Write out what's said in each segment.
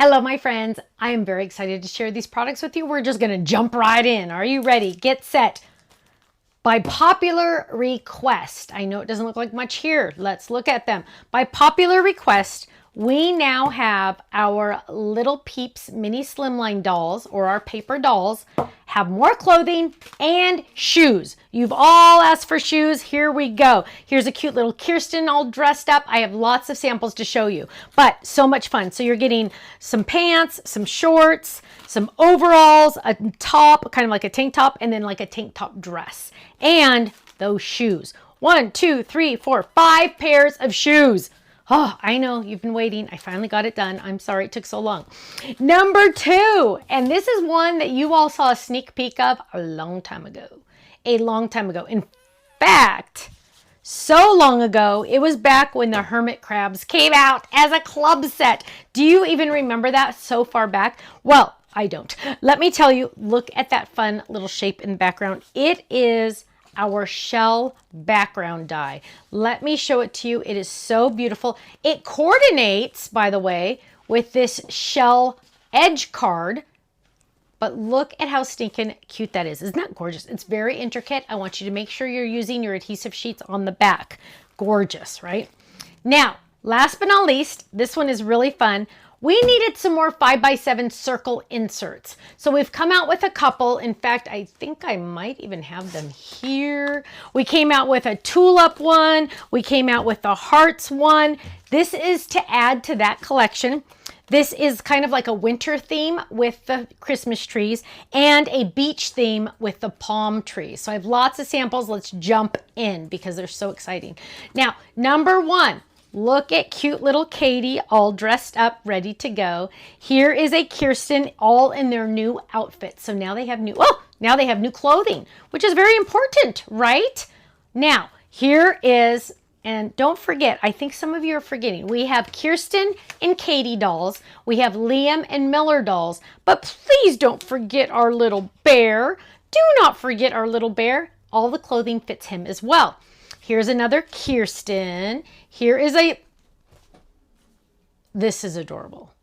Hello, my friends. I am very excited to share these products with you. We're just going to jump right in. Are you ready? Get set. By popular request, I know it doesn't look like much here. Let's look at them. By popular request, we now have our little Peeps mini Slimline dolls, or our paper dolls, have more clothing and shoes. You've all asked for shoes. Here we go. Here's a cute little Kirsten all dressed up. I have lots of samples to show you, but so much fun. So you're getting some pants, some shorts, some overalls, a top, kind of like a tank top, and then like a tank top dress. And those shoes. 1, 2, 3, 4, 5 pairs of shoes. Oh, I know you've been waiting. I finally got it done. I'm sorry it took so long. Number 2, and this is one that you all saw a sneak peek of a long time ago. A long time ago. In fact, so long ago, it was back when the hermit crabs came out as a club set. Do you even remember that so far back? Well, I don't. Let me tell you, look at that fun little shape in the background. It is our shell background die. Let me show it to you. It is so beautiful. It coordinates, by the way, with this shell edge card. But look at how stinking cute that is. Isn't that gorgeous? It's very intricate. I want you to make sure you're using your adhesive sheets on the back. Gorgeous, right? Now, last but not least, this one is really fun. We needed some more 5x7 circle inserts. So we've come out with a couple. In fact, I think I might even have them here. We came out with a tulip one. We came out with the hearts one. This is to add to that collection. This is kind of like a winter theme with the Christmas trees and a beach theme with the palm trees. So I have lots of samples. Let's jump in because they're so exciting. Now, number 1. Look at cute little Katie all dressed up, ready to go. Here is a Kirsten all in their new outfit. So now they have new clothing, which is very important, right? Now, here is, and don't forget, I think some of you are forgetting, we have Kirsten and Katie dolls. We have Liam and Miller dolls, but please don't forget our little bear. Do not forget our little bear. All the clothing fits him as well. Here's another Kirsten. Here is this is adorable.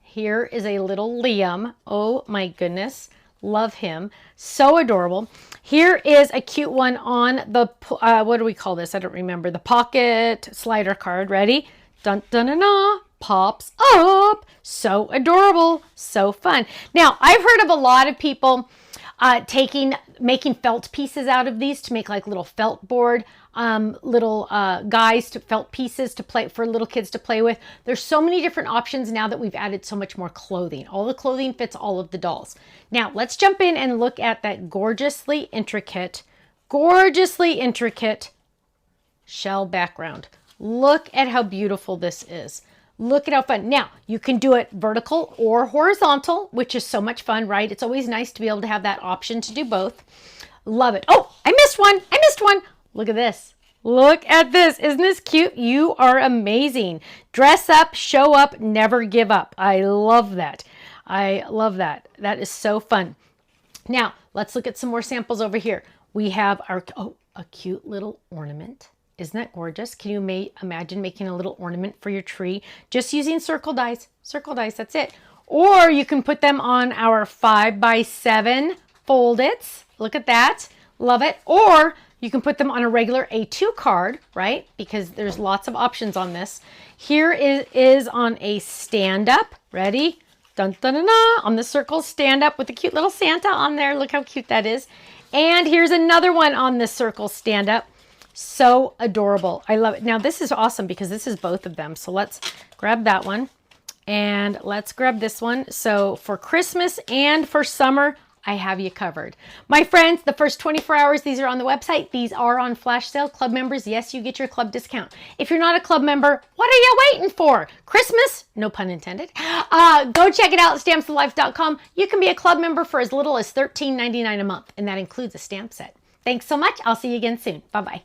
Here is a little Liam. Oh my goodness. Love him. So adorable. Here is a cute one on the, what do we call this? I don't remember. The pocket slider card. Ready? Dun dun dun dun. Pops up. So adorable. So fun. Now, I've heard of a lot of people making felt pieces out of these to make like little felt board, little felt pieces to play for little kids to play with. There's so many different options now that we've added so much more clothing. All the clothing fits all of the dolls. Now let's jump in and look at that gorgeously intricate shell background. Look at how beautiful this is. Look at how fun. Now, you can do it vertical or horizontal, which is so much fun, right? It's always nice to be able to have that option to do both. Love it. Oh, I missed one. Look at this. Look at this. Isn't this cute? You are amazing. Dress up, show up, never give up. I love that. I love that. That is so fun. Now, let's look at some more samples over here. We have a cute little ornament. Isn't that gorgeous? Can you imagine making a little ornament for your tree just using circle dies? Circle dies, that's it. Or you can put them on our 5x7 fold-its. Look at that. Love it. Or you can put them on a regular A2 card, right? Because there's lots of options on this. Here is on a stand-up. Ready? Dun, dun, dun, dun. On the circle stand-up with a cute little Santa on there. Look how cute that is. And here's another one on the circle stand-up. So adorable. I love it. Now this is awesome because this is both of them. So let's grab that one and let's grab this one. So for Christmas and for summer, I have you covered. My friends, the first 24 hours, these are on the website. These are on flash sale. Club members, yes, you get your club discount. If you're not a club member, what are you waiting for? Christmas? No pun intended. Go check it out at stampsoflife.com. You can be a club member for as little as $13.99 a month, and that includes a stamp set. Thanks so much. I'll see you again soon. Bye-bye.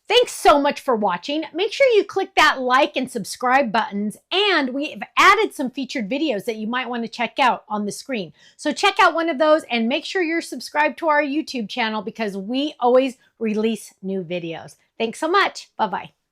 Thanks so much for watching. Make sure you click that like and subscribe buttons, and we've added some featured videos that you might want to check out on the screen. So check out one of those and make sure you're subscribed to our YouTube channel because we always release new videos. Thanks so much. Bye-bye.